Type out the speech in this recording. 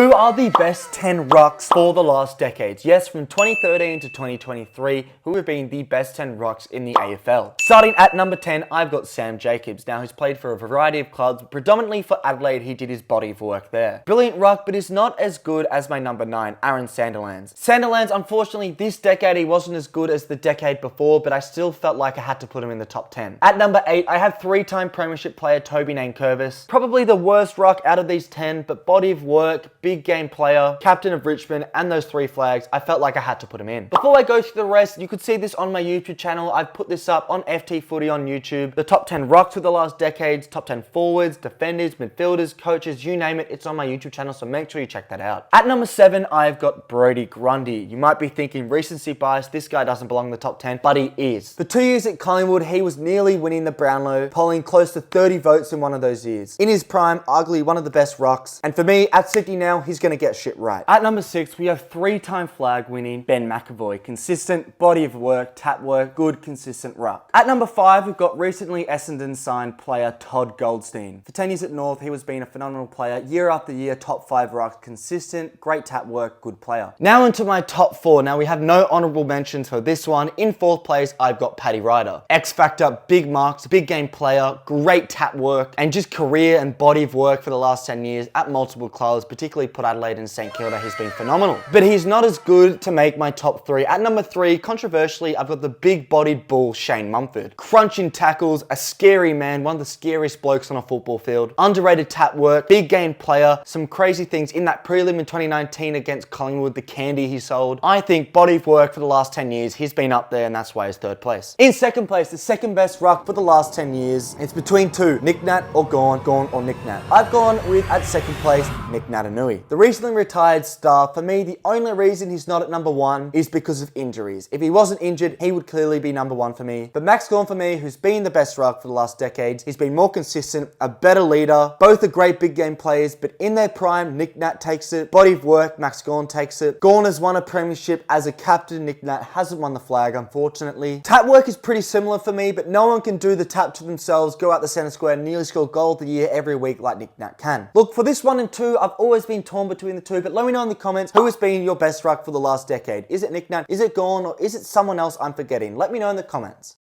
Who are the best 10 rucks for the last decades? Yes, from 2013 to 2023, who have been the best 10 rucks in the AFL? Starting at number 10, I've got Sam Jacobs. Now, he's played for a variety of clubs, but predominantly for Adelaide, he did his body of work there. Brilliant ruck, but is not as good as my number 9, Aaron Sandilands. Sandilands, unfortunately, this decade, he wasn't as good as the decade before, but I still felt like I had to put him in the top 10. At number 8, I have 3-time premiership player Toby Nankervis. Probably the worst ruck out of these 10, but body of work, big game player, captain of Richmond, and those 3 flags, I felt like I had to put him in. Before I go through the rest, you could see this on my YouTube channel. I've put this up on FTFooty on YouTube. The top 10 rucks for the last decades, top 10 forwards, defenders, midfielders, coaches, you name it, it's on my YouTube channel, so make sure you check that out. At number 7, I've got Brodie Grundy. You might be thinking recency bias, this guy doesn't belong in the top 10, but he is. For 2 years at Collingwood, he was nearly winning the Brownlow, polling close to 30 votes in one of those years. In his prime, arguably one of the best rucks, and for me, at Sydney now, he's going to get shit right. At number 6, we have 3-time flag winning Ben McAvoy. Consistent, body of work, tap work, good, consistent ruck. At number 5, we've got recently Essendon signed player Todd Goldstein. For 10 years at North, he was being a phenomenal player, year after year, top 5 rucks, consistent, great tap work, good player. Now into my top 4. Now we have no honourable mentions for this one. In 4th place, I've got Paddy Ryder. X Factor, big marks, big game player, great tap work, and just career and body of work for the last 10 years at multiple clubs, particularly Port Adelaide and St Kilda. He's been phenomenal. But he's not as good to make my top 3. At number 3, controversially, I've got the big-bodied bull, Shane Mumford. Crunching tackles, a scary man, one of the scariest blokes on a football field. Underrated tap work, big game player, some crazy things in that prelim in 2019 against Collingwood, the candy he sold. I think body of work for the last 10 years, he's been up there, and that's why he's 3rd place. In 2nd place, the second best ruck for the last 10 years, it's between 2, Nick Nat or Gawn or Nick Nat. I've gone with, at 2nd place, Nick Naitanui. The recently retired star, for me, the only reason he's not at number 1 is because of injuries. If he wasn't injured, he would clearly be number 1 for me. But Max Gawn for me, who's been the best ruck for the last decades, he's been more consistent, a better leader. Both are great big game players, but in their prime, Nick Nat takes it. Body of work, Max Gawn takes it. Gawn has won a premiership as a captain. Nick Nat hasn't won the flag, unfortunately. Tap work is pretty similar for me, but no one can do the tap to themselves, go out the centre square, and nearly score goal of the year every week like Nick Nat can. Look, for this 1 and 2, I've always been torn between the 2, but let me know in the comments who has been your best ruck for the last decade. Is it Nick Nat? Is it Gawn? Or is it someone else I'm forgetting? Let me know in the comments.